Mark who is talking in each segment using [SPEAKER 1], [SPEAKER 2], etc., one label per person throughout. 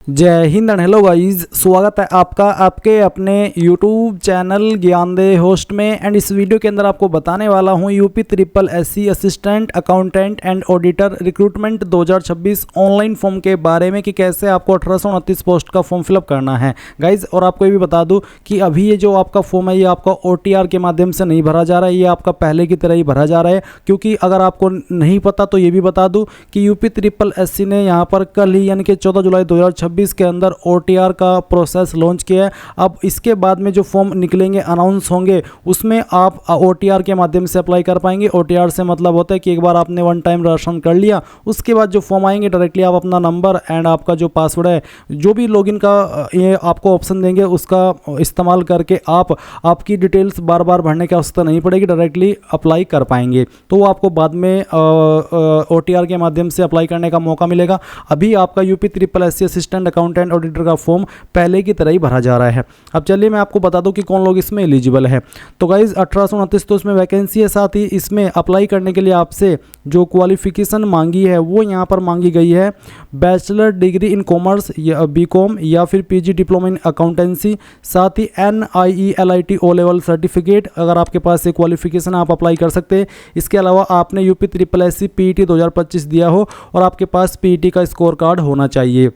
[SPEAKER 1] जय Hind and hello guys, स्वागत है आपका आपके अपने YouTube चैनल ज्ञानदेह होस्ट में। एंड इस वीडियो के अंदर आपको बताने वाला हूं UP triple SC assistant accountant and auditor recruitment 2026 online form के बारे में कि कैसे आपको 1829 पोस्ट का फॉर्म फिलअप करना है गाइस। और आपको ये भी बता दूं कि अभी ये जो आपका फॉर्म है ये आपका OTR के माध्यम से नहीं भरा जा रहा है, ये आपका पहले की तरह ही भरा जा रहा है। क्योंकि अगर आपको नहीं पता तो ये भी बता दूँ कि यूपी ट्रिपल एससी ने यहाँ पर कल ही यानी कि 14 जुलाई 2026 के अंदर OTR का प्रोसेस लॉन्च किया है। अब इसके बाद में जो फॉर्म निकलेंगे, अनाउंस होंगे, उसमें आप OTR के माध्यम से अप्लाई कर पाएंगे। OTR से मतलब होता है कि एक बार आपने वन टाइम रजिस्ट्रेशन कर लिया, उसके बाद जो फॉर्म आएंगे डायरेक्टली आप अपना नंबर एंड आपका जो पासवर्ड है, जो भी लॉगिन का ये आपको ऑप्शन देंगे उसका इस्तेमाल करके आप आपकी डिटेल्स बार बार भरने की आवश्यकता नहीं पड़ेगी, डायरेक्टली अप्लाई कर पाएंगे। तो वो आपको बाद में OTR के माध्यम से अप्लाई करने का मौका मिलेगा। अभी आपका UP triple SC assistant accountant auditor का फॉर्म पहले की तरह ही भरा जा रहा है। अब चलिए मैं आपको बता दूं कि कौन लोग इसमें एलिजिबल है। तो गाइज 1829 तो इसमें वैकेंसी है, साथ ही इसमें अप्लाई करने के लिए आपसे जो क्वालिफिकेशन मांगी है वो यहाँ पर मांगी गई है बैचलर डिग्री इन कॉमर्स या BCom या फिर PG डिप्लोमा इन अकाउंटेंसी, साथ ही NIE LIT O level certificate. अगर आपके पास ये क्वालिफिकेशन आप अप्लाई कर सकते हैं। इसके अलावा आपने यूपी ट्रिपल एससी PET 2025 दिया हो और आपके पास PET का स्कोर कार्ड होना चाहिए।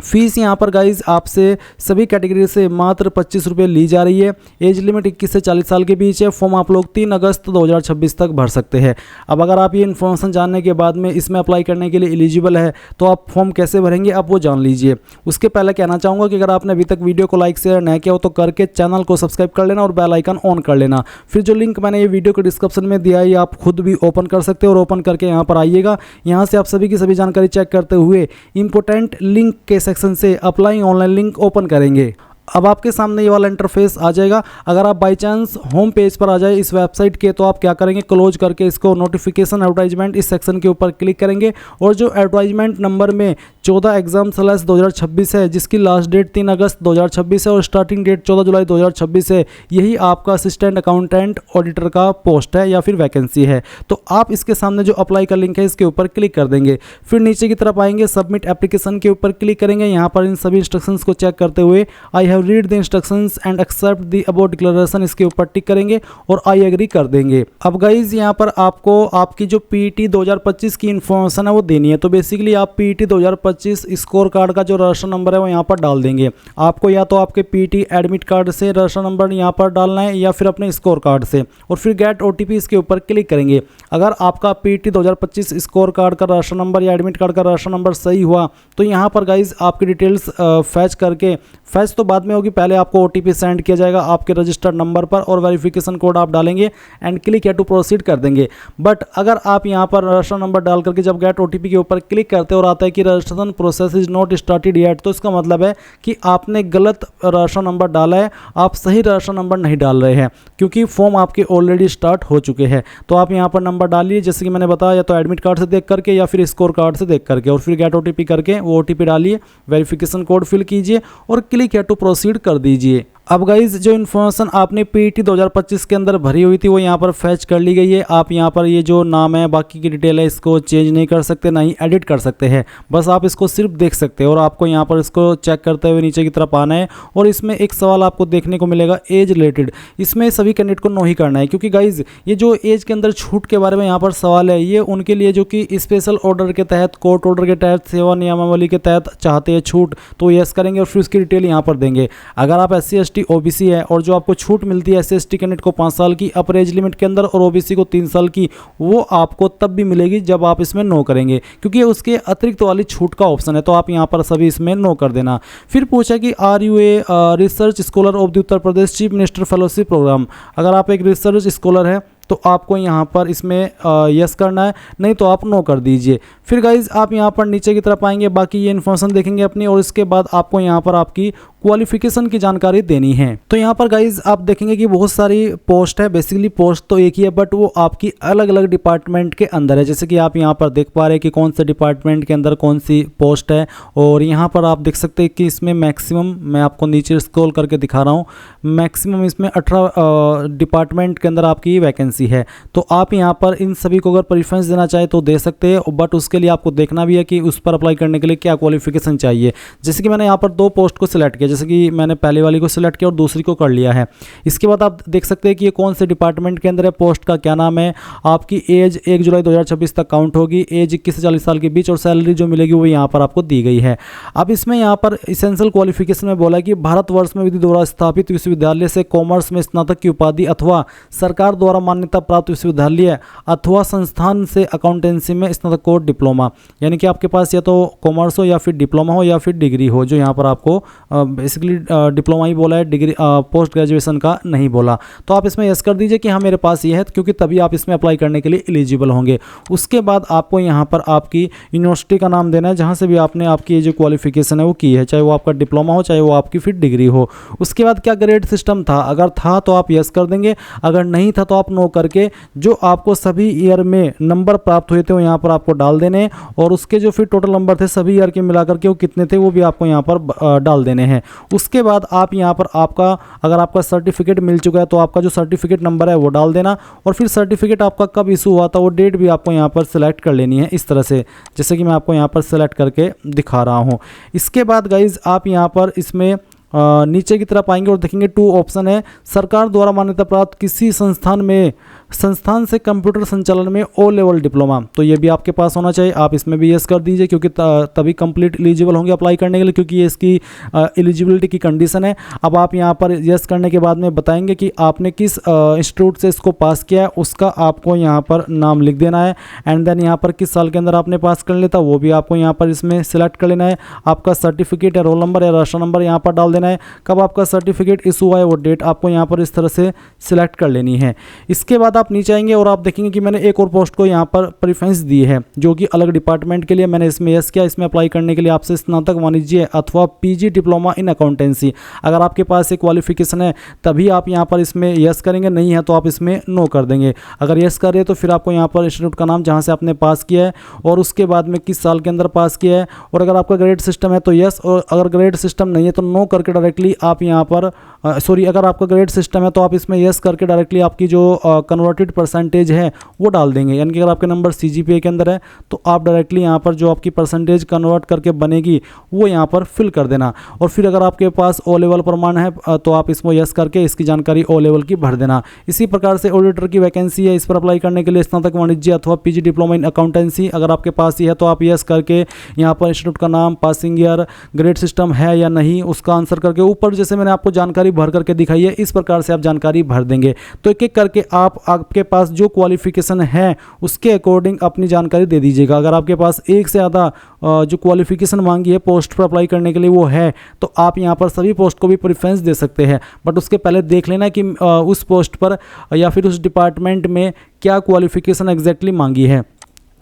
[SPEAKER 1] फीस यहाँ पर गाइज आपसे सभी कैटेगरी से मात्र 25 रुपये ली जा रही है। एज लिमिट 21 से 40 साल के बीच है। फॉर्म आप लोग 3 अगस्त 2026 तक भर सकते हैं। अब अगर आप ये इन्फॉर्मेशन जानने के बाद में इसमें अप्लाई करने के लिए एलिजिबल है तो आप फॉर्म कैसे भरेंगे आप वो जान लीजिए। उसके पहले कहना चाहूँगा कि अगर आपने अभी तक वीडियो को लाइक शेयर नहीं किया हो तो करके चैनल को सब्सक्राइब कर लेना और बेल आइकन ऑन कर लेना। फिर जो लिंक मैंने ये वीडियो के डिस्क्रिप्शन में दिया है आप खुद भी ओपन कर सकते हो और ओपन करके यहाँ पर आइएगा। यहाँ से आप सभी की सभी जानकारी चेक करते हुए इंपॉर्टेंट लिंक के सेक्शन से अप्लाई ऑनलाइन लिंक ओपन करेंगे। अब आपके सामने ये वाला इंटरफेस आ जाएगा। अगर आप बाय चांस होम पेज पर आ जाए इस वेबसाइट के तो आप क्या करेंगे, क्लोज करके इसको नोटिफिकेशन एडवर्टाइजमेंट इस सेक्शन के ऊपर क्लिक करेंगे और जो एडवर्टाइजमेंट नंबर में 14 एग्जाम/2026 है, जिसकी लास्ट डेट 3 अगस्त 2026 है और स्टार्टिंग डेट 14 जुलाई 2026 है, यही आपका असिस्टेंट अकाउंटेंट ऑडिटर का पोस्ट है या फिर वैकेंसी है। तो आप इसके सामने जो अप्लाई का लिंक है इसके ऊपर क्लिक कर देंगे। फिर नीचे की तरफ आएंगे, सबमिट एप्लीकेशन के ऊपर क्लिक करेंगे। यहाँ पर इन सभी इंस्ट्रक्शंस को चेक करते हुए I read the instructions and accept the about declaration इसके ऊपर टिक करेंगे और आई एग्री कर देंगे। अब गाइज यहाँ पर आपको आपकी जो PET 2025 की इंफॉर्मेशन है वो देनी है। तो बेसिकली आप PET 2025 स्कोर कार्ड का जो रजिस्टर नंबर है वो यहाँ पर डाल देंगे। आपको या तो आपके PET एडमिट कार्ड से रजिस्टर नंबर यहाँ पर डालना है या फिर अपने स्कोर कार्ड से, और फिर गेट OTP इसके ऊपर क्लिक करेंगे। अगर आपका PET 2025 स्कोर कार्ड का रजिस्टर नंबर या एडमिट कार्ड का रजिस्टर नंबर सही हुआ तो यहाँ पर गाइज आपकी डिटेल्स फैच करके, फैच तो बाद में होगी, पहले आपको OTP सेंड किया जाएगा आपके रजिस्टर्ड नंबर पर और वेरिफिकेशन कोड आप डालेंगे एंड क्लिक या टू प्रोसीड कर देंगे। बट अगर आप यहाँ पर रजिस्टर नंबर डाल करके जब गेट OTP के ऊपर क्लिक करते और आता है कि registration process is not started yet, तो इसका मतलब है कि आपने गलत रजिस्टर नंबर डाला है, आप सही रजिस्टर नंबर नहीं डाल रहे हैं, क्योंकि फॉर्म आपके ऑलरेडी स्टार्ट हो चुके हैं। तो आप यहाँ पर नंबर डालिए जैसे कि मैंने बताया, या तो एडमिट कार्ड से देख करके या फिर स्कोर कार्ड से देख करके, और फिर गेट OTP करके वो OTP डालिए, वेरिफिकेशन कोड फिल कीजिए और क्लिक या टू प्रोसीड कर दीजिए। अब गाइज जो इन्फॉर्मेशन आपने PET 2025 के अंदर भरी हुई थी वो यहाँ पर फैच कर ली गई है। आप यहाँ पर ये जो नाम है, बाकी की डिटेल है, इसको चेंज नहीं कर सकते, ना ही एडिट कर सकते हैं, बस आप इसको सिर्फ देख सकते हैं। और आपको यहाँ पर इसको चेक करते हुए नीचे की तरफ आना है और इसमें एक सवाल आपको देखने को मिलेगा एज रिलेटेड। इसमें सभी कैंडिडेट को नो ही करना है, क्योंकि गाइज ये जो एज के अंदर छूट के बारे में यहाँ पर सवाल है, ये उनके लिए जो कि स्पेशल ऑर्डर के तहत, कोर्ट ऑर्डर के तहत, सेवा नियमावली के तहत चाहते हैं छूट, तो यस करेंगे और फिर उसकी डिटेल यहाँ पर देंगे। अगर आप SC ST OBC है और जो आपको छूट मिलती है SC ST कैंडिडेट को 5 साल की अपर एज लिमिट के अंदर और OBC को 3 साल की, वो आपको तब भी मिलेगी जब आप इसमें नो करेंगे, क्योंकि उसके अतिरिक्त वाली छूट का ऑप्शन है। तो आप यहाँ पर सभी इसमें नो कर देना। फिर पूछा कि are you a research scholar of the Uttar Pradesh chief minister fellowship programme. अगर आप एक रिसर्च स्कॉलर है तो आपको यहाँ पर इसमें यस करना है, नहीं तो आप नो कर दीजिए। फिर गाइज आप यहाँ पर नीचे की तरफ आएंगे, बाकी ये इन्फॉर्मेशन देखेंगे अपनी, और इसके बाद आपको यहाँ पर आपकी क्वालिफिकेशन की जानकारी देनी है। तो यहाँ पर गाइज आप देखेंगे कि बहुत सारी पोस्ट है, बेसिकली पोस्ट तो एक ही है बट वो आपकी अलग अलग डिपार्टमेंट के अंदर है। जैसे कि आप यहाँ पर देख पा रहे हैं कि कौन से डिपार्टमेंट के अंदर कौन सी पोस्ट है, और यहाँ पर आप देख सकते हैं कि इसमें मैक्सिमम, मैं आपको नीचे स्क्रॉल करके दिखा रहा हूँ, मैक्सिमम इसमें 18 डिपार्टमेंट के अंदर आपकी वैकेंसी वैकेंसी है। तो आप यहाँ पर इन सभी को अगर प्रेफरेंस देना चाहे तो दे सकते हैं, बट उसके लिए आपको देखना भी है कि उस पर अप्लाई करने के लिए क्या क्वालिफिकेशन चाहिए। जैसे कि मैंने यहाँ पर 2 पोस्ट को सिलेक्ट किया, जैसे कि मैंने पहले वाली को सिलेक्ट किया और दूसरी को कर लिया है। इसके बाद आप देख सकते हैं कि ये कौन से डिपार्टमेंट के अंदर है, पोस्ट का क्या नाम है, आपकी एज 1 जुलाई 2026 तक काउंट होगी, एज 21 से 40 साल के बीच, और सैलरी जो मिलेगी वो यहाँ पर आपको दी गई है। अब इसमें यहाँ पर इसेंशियल क्वालिफिकेशन में बोला कि भारतवर्ष में विधि द्वारा स्थापित विश्वविद्यालय से कॉमर्स में स्नातक की उपाधि अथवा सरकार द्वारा मान्यता प्राप्त विश्वविद्यालय अथवा संस्थान से अकाउंटेंसी में स्नातकोत्तर डिप्लोमा, यानी कि आपके पास या तो कॉमर्स हो या फिर डिप्लोमा हो या फिर डिग्री हो, जो यहाँ पर आपको बेसिकली डिप्लोमा ही बोला है, डिग्री पोस्ट ग्रेजुएशन का नहीं बोला। तो आप इसमें यस कर दीजिए कि हाँ मेरे पास ये है, क्योंकि तभी आप इसमें अप्लाई करने के लिए एलिजिबल होंगे। उसके बाद आपको यहाँ पर आपकी यूनिवर्सिटी का नाम देना है जहाँ से भी आपने आपकी जो क्वालिफिकेशन है वो की है, चाहे वो आपका डिप्लोमा हो चाहे वो आपकी फिर डिग्री हो। उसके बाद क्या ग्रेड सिस्टम था, अगर था तो आप यस कर देंगे, अगर नहीं था तो आप नो करके जो आपको सभी ईयर में नंबर प्राप्त हुए थे वो यहाँ पर आपको डाल देने, और उसके जो फिर टोटल नंबर थे सभी ईयर के मिलाकर के वो कितने थे वो भी आपको यहाँ पर डाल देने हैं। उसके बाद आप यहाँ पर आपका अगर आपका सर्टिफिकेट मिल चुका है तो आपका जो सर्टिफिकेट नंबर है वो डाल देना, और फिर सर्टिफिकेट आपका कब इशू हुआ था वो डेट भी आपको यहाँ पर सिलेक्ट कर लेनी है, इस तरह से जैसे कि मैं आपको यहाँ पर सिलेक्ट करके दिखा रहा हूँ। इसके बाद गाइज आप यहाँ पर इसमें नीचे की तरफ आएंगे और देखेंगे 2 ऑप्शन है, सरकार द्वारा मान्यता प्राप्त किसी संस्थान से कंप्यूटर संचालन में ओ लेवल डिप्लोमा, तो ये भी आपके पास होना चाहिए। आप इसमें भी यस कर दीजिए, क्योंकि तभी कंप्लीट एलिजिबल होंगे अप्लाई करने के लिए, क्योंकि ये इसकी एलिजिबिलिटी की कंडीशन है। अब आप यहाँ पर यस करने के बाद में बताएंगे कि आपने किस इंस्टीट्यूट से इसको पास किया है, उसका आपको यहाँ पर नाम लिख देना है, एंड देन यहाँ पर किस साल के अंदर आपने पास कर लेता वो भी आपको यहाँ पर इसमें सिलेक्ट कर लेना है। आपका सर्टिफिकेट या रोल नंबर या रजिस्टर नंबर यहाँ पर डाल देना है, कब आपका सर्टिफिकेट इशू हुआ है वो डेट आपको यहाँ पर इस तरह से सिलेक्ट कर लेनी है। इसके बाद आप नीचे आएंगे और आप देखेंगे कि मैंने एक और पोस्ट को यहाँ पर प्रेफरेंस दी है, जो कि अलग डिपार्टमेंट के लिए मैंने इसमें यस किया। इसमें अप्लाई करने के लिए आपसे स्नातक वाणिज्य अथवा पीजी डिप्लोमा इन अकाउंटेंसी, अगर आपके पास एक क्वालिफिकेशन है तभी आप यहाँ पर इसमें यस करेंगे, नहीं है तो आप इसमें नो कर देंगे। अगर यस कर रहे तो फिर आपको यहाँ पर इंस्टीट्यूट का नाम जहाँ से आपने पास किया है और उसके बाद में किस साल के अंदर पास किया है, और अगर आपका ग्रेड सिस्टम है तो यस, और अगर ग्रेड सिस्टम नहीं है तो नो करके डायरेक्टली आप यहाँ पर अगर आपका ग्रेड सिस्टम है तो आप इसमें यस करके डायरेक्टली आपकी जो कन्वर्टेड परसेंटेज है वो डाल देंगे, यानी कि अगर आपके नंबर CGPA के अंदर है तो आप डायरेक्टली यहाँ पर जो आपकी परसेंटेज कन्वर्ट करके बनेगी वो यहाँ पर फिल कर देना। और फिर अगर आपके पास O लेवल प्रमाण है तो आप इसमें यस करके इसकी जानकारी O लेवल की भर देना। इसी प्रकार से ऑडिटर की वैकेंसी है, इस पर अप्लाई करने के लिए स्नातक वाणिज्य अथवा पीजी डिप्लोमा इन अकाउंटेंसी, अगर आपके पास ही है तो आप यस करके यहाँ पर इंस्टीट्यूट का नाम, पासिंग ईयर, ग्रेड सिस्टम है या नहीं उसका आंसर करके ऊपर जैसे मैंने आपको जानकारी भर करके दिखाई है इस प्रकार से आप जानकारी भर देंगे। तो एक एक करके आपके पास जो क्वालिफिकेशन है उसके अकॉर्डिंग अपनी जानकारी दे दीजिएगा। अगर आपके पास एक से ज़्यादा जो क्वालिफिकेशन मांगी है पोस्ट पर अप्लाई करने के लिए वो है तो आप यहाँ पर सभी पोस्ट को भी प्रेफरेंस दे सकते हैं, बट उसके पहले देख लेना कि उस पोस्ट पर या फिर उस डिपार्टमेंट में क्या क्वालिफिकेशन एग्जैक्टली मांगी है।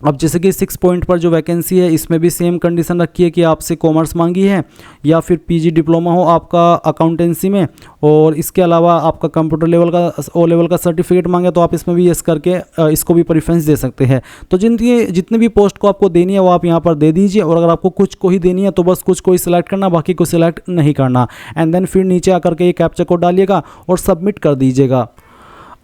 [SPEAKER 1] अब जैसे कि 6 पॉइंट पर जो वैकेंसी है इसमें भी सेम कंडीशन रखी है कि आपसे कॉमर्स मांगी है या फिर पीजी डिप्लोमा हो आपका अकाउंटेंसी में, और इसके अलावा आपका कंप्यूटर लेवल का O लेवल का सर्टिफिकेट मांगे तो आप इसमें भी यस करके इसको भी प्रेफरेंस दे सकते हैं। तो जितनी भी पोस्ट को आपको देनी है वो आप यहाँ पर दे दीजिए, और अगर आपको कुछ को ही देनी है तो बस कुछ को ही सिलेक्ट करना, बाकी को सिलेक्ट नहीं करना, एंड देन फिर नीचे आकर के ये कैप्चा कोड डालिएगा और सबमिट कर दीजिएगा।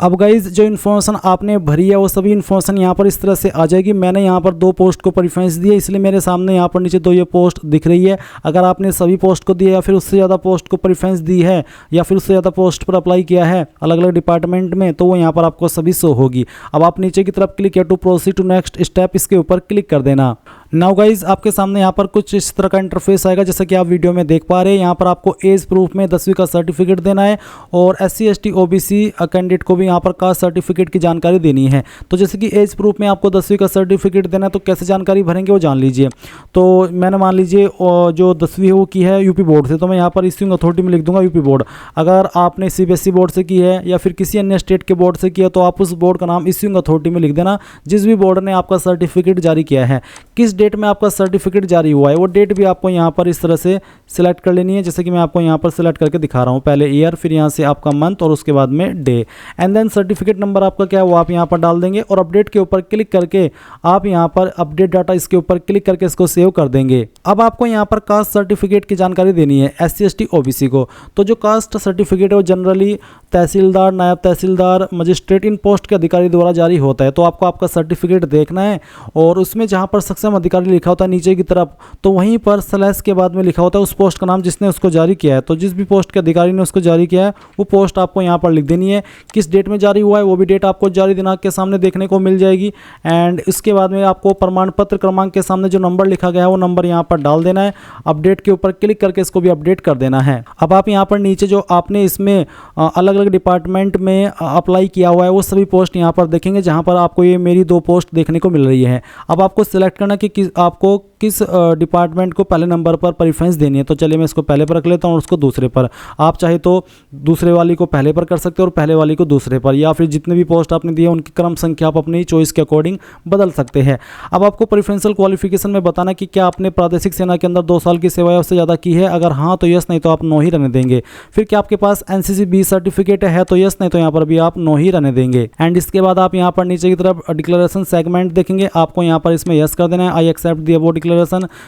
[SPEAKER 1] अब गाइज जो इन्फॉर्मेशन आपने भरी है वो सभी इन्फॉर्मेशन यहाँ पर इस तरह से आ जाएगी। मैंने यहाँ पर 2 पोस्ट को प्रेफरेंस दी है इसलिए मेरे सामने यहाँ पर नीचे 2 ये पोस्ट दिख रही है। अगर आपने सभी पोस्ट को दिया या फिर उससे ज़्यादा पोस्ट को प्रेफरेंस दी है या फिर उससे ज़्यादा पोस्ट पर अप्लाई किया है अलग अलग डिपार्टमेंट में तो वो यहाँ पर आपको सभी शो होगी। अब आप नीचे की तरफ क्लिक किया to proceed to next step, इसके ऊपर क्लिक कर देना। नाउ गाइज आपके सामने यहाँ पर कुछ इस तरह का इंटरफेस आएगा जैसा कि आप वीडियो में देख पा रहे हैं। यहाँ पर आपको एज प्रूफ में 10वीं का सर्टिफिकेट देना है और SC ST OBC कैंडिडेट को भी यहाँ पर कास्ट सर्टिफिकेट की जानकारी देनी है। तो जैसे कि एज प्रूफ में आपको 10वीं का सर्टिफिकेट देना है तो कैसे जानकारी भरेंगे वो जान लीजिए। तो मैंने मान लीजिए जो 10वीं वो की है यूपी बोर्ड से, तो मैं यहाँ पर इश्यूइंग अथॉरिटी में लिख दूंगा यूपी बोर्ड। अगर आपने CBSE बोर्ड से की है या फिर किसी अन्य स्टेट के बोर्ड से किया तो आप उस बोर्ड का नाम इश्यूइंग अथॉरिटी में लिख देना जिस भी बोर्ड ने आपका सर्टिफिकेट जारी किया है। किस डेट में आपका सर्टिफिकेट जारी हुआ है वो डेट भी आपको यहाँ पर इस तरह से सिलेक्ट कर लेनी है, जैसे कि मैं आपको यहाँ पर सिलेक्ट करके दिखा रहा हूँ। पहले ईयर, फिर यहाँ से आपका मंथ और उसके बाद में day, and then certificate number आपका क्या है वो आप यहाँ पर डाल देंगे और अपडेट के ऊपर क्लिक करके आप यहाँ पर अपडेट डाटा इसके ऊपर क्लिक करके इसको सेव कर देंगे। अब आपको यहाँ पर कास्ट सर्टिफिकेट की जानकारी देनी है SC ST OBC को। तो जो कास्ट सर्टिफिकेट है वो जनरली तहसीलदार, नायब तहसीलदार, मजिस्ट्रेट, इन पोस्ट के अधिकारी द्वारा जारी होता है। तो आपको आपका सर्टिफिकेट देखना है और उसमें जहाँ पर सक्षम अधिकारी लिखा होता है नीचे की तरफ, तो वहीं पर स्लैश के बाद में लिखा होता है उस पोस्ट का नाम जिसने उसको जारी किया है। तो जिस भी पोस्ट के अधिकारी ने उसको जारी किया है वो पोस्ट आपको यहाँ पर लिख देनी है। किस डेट में जारी हुआ है वो भी डेट आपको जारी दिनांक के सामने देखने को मिल जाएगी। एंड इसके बाद में आपको प्रमाण पत्र क्रमांक के सामने जो नंबर लिखा गया है वो नंबर यहाँ पर डाल देना है। अपडेट के ऊपर क्लिक करके इसको भी अपडेट कर देना है। अब आप यहाँ पर नीचे जो आपने इसमें अलग अलग डिपार्टमेंट में अप्लाई किया हुआ है वो सभी पोस्ट यहाँ पर देखेंगे, जहाँ पर आपको ये मेरी 2 पोस्ट देखने को मिल रही है। अब आपको सिलेक्ट करना कि आपको किस डिपार्टमेंट को पहले नंबर पर प्रेफरेंस देनी है। तो चलिए मैं इसको पहले पर रख लेता हूँ और उसको दूसरे पर। आप चाहे तो दूसरे वाली को पहले पर कर सकते हो और पहले वाली को दूसरे पर, या फिर जितने भी पोस्ट आपने दिए उनकी क्रम संख्या आप अपनी चॉइस के अकॉर्डिंग बदल सकते हैं। अब आपको प्रेफरेंशियल क्वालिफिकेशन में बताना कि क्या आपने प्रादेशिक सेना के अंदर 2 साल की सेवा उससे ज़्यादा की है, अगर हाँ तो यस, नहीं तो आप नो ही रहने देंगे। फिर क्या आपके पास NCC B सर्टिफिकेट है तो यस, नहीं तो यहाँ पर भी आप नो ही रहने देंगे। एंड इसके बाद आप यहाँ पर नीचे की तरफ डिक्लेरेशन सेगमेंट देखेंगे, आपको यहाँ पर इसमें यस कर देना है, I accept the above declaration.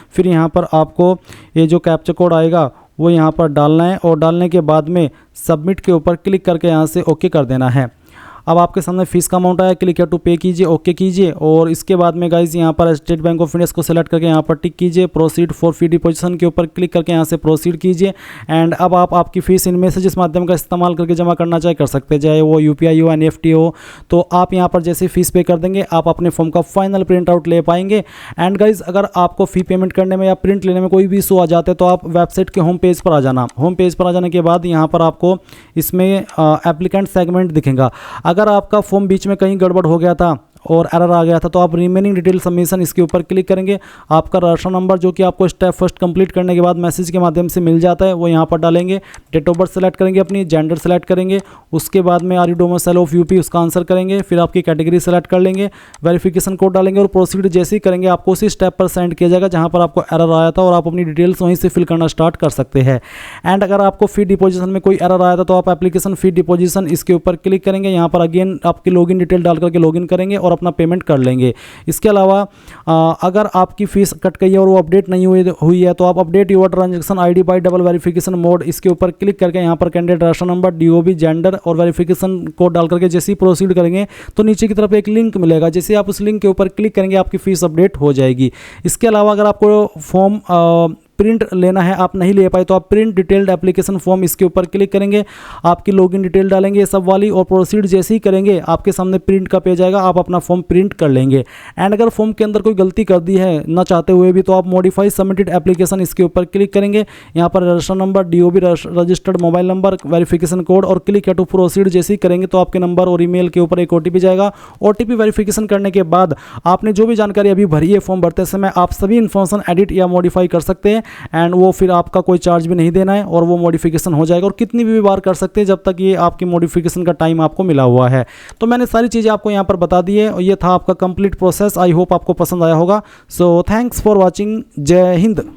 [SPEAKER 1] फिर यहाँ पर आपको ये जो कैप्चा कोड आएगा वो यहाँ पर डालना है और डालने के बाद में सबमिट के ऊपर क्लिक करके यहाँ से ओके कर देना है। अब आपके सामने फीस का अमाउंट आया, क्लिक टू पे कीजिए, ओके कीजिए और इसके बाद में गाइज यहाँ पर स्टेट बैंक ऑफ इंडिया को सेलेक्ट करके यहाँ पर टिक कीजिए। प्रोसीड फॉर फी डिपोजिशन के ऊपर क्लिक करके यहाँ से प्रोसीड कीजिए। एंड अब आप आपकी फीस इनमें से जिस माध्यम का इस्तेमाल करके जमा करना चाहे कर सकते हैं, चाहे वो UPI हो, NEFT हो। तो आप यहाँ पर जैसे फीस पे कर देंगे आप अपने फॉर्म का फाइनल प्रिंट आउट ले पाएंगे। एंड गाइज अगर आपको फ़ी पेमेंट करने में या प्रिंट लेने में कोई भी इशू आ जाते हैं तो आप वेबसाइट के होम पेज पर आ जाना। होम पेज पर आ जाने के बाद यहाँ पर आपको इसमें एप्लीकेंट सेगमेंट दिखेगा। अगर आपका फॉर्म बीच में कहीं गड़बड़ हो गया था और एरर आ गया था तो आप रिमेनिंग डिटेल सबमिशन इसके ऊपर क्लिक करेंगे। आपका राशन नंबर जो कि आपको स्टेप फर्स्ट कंप्लीट करने के बाद मैसेज के माध्यम से मिल जाता है वो यहाँ पर डालेंगे। डेट ऑफ बर्थ सेलेक्ट करेंगे, अपनी जेंडर सेलेक्ट करेंगे, उसके बाद में are you domicile of UP उसका आंसर करेंगे। फिर आपकी कैटेगरी सेलेक्ट कर लेंगे, वेरिफिकेशन कोड डालेंगे और प्रोसीड जैसे ही करेंगे आपको उसी स्टेप पर सेंड किया जाएगा जहाँ पर आपको एरर आया था और आप अपनी डिटेल्स वहीं से फिल करना स्टार्ट कर सकते हैं। एंड अगर आपको फी डिपोजिशन में कोई एरर आया था तो आप एप्लीकेशन फी डिपोजिशन इसके ऊपर क्लिक करेंगे। यहाँ पर अगेन आपकी लॉगिन डिटेल डाल करके लॉगिन करेंगे और अपना पेमेंट कर लेंगे। इसके अलावा अगर आपकी फीस कट गई है और वो अपडेट नहीं हुई है तो आप update your transaction ID bye double verification mode इसके ऊपर क्लिक करके यहाँ पर candidate rational number, DOB, gender और वेरिफिकेशन कोड डाल करके जैसे ही प्रोसीड करेंगे तो नीचे की तरफ एक लिंक मिलेगा, जैसे आप उस लिंक के ऊपर क्लिक करेंगे आपकी फीस अपडेट हो जाएगी। इसके अलावा अगर आपको फॉर्म प्रिंट लेना है, आप नहीं ले पाए तो आप प्रिंट डिटेल्ड एप्लीकेशन फॉर्म इसके ऊपर क्लिक करेंगे, आपकी लॉगिन डिटेल डालेंगे सब वाली और प्रोसीड जैसे ही करेंगे आपके सामने प्रिंट का पेज आएगा, आप अपना फॉर्म प्रिंट कर लेंगे। एंड अगर फॉर्म के अंदर कोई गलती कर दी है ना चाहते हुए भी तो आप मॉडिफाई सबमिटेड एप्लीकेशन इसके ऊपर क्लिक करेंगे। यहाँ पर register number, DOB, registered mobile number, verification code और क्लिक टू प्रोसीड जैसे ही करेंगे तो आपके नंबर और ईमेल के ऊपर एक OTP जाएगा। OTP वेरिफिकेशन करने के बाद आपने जो भी जानकारी अभी भरी है फॉर्म भरते समय आप सभी इन्फॉर्मेशन एडिट या मॉडिफाई कर सकते हैं एंड वो फिर आपका कोई चार्ज भी नहीं देना है और वो मॉडिफिकेशन हो जाएगा और कितनी भी बार कर सकते हैं जब तक ये आपकी मॉडिफिकेशन का टाइम आपको मिला हुआ है। तो मैंने सारी चीज़ें आपको यहाँ पर बता दी है और ये था आपका कंप्लीट प्रोसेस। आई होप आपको पसंद आया होगा। So thanks for watching. जय हिंद।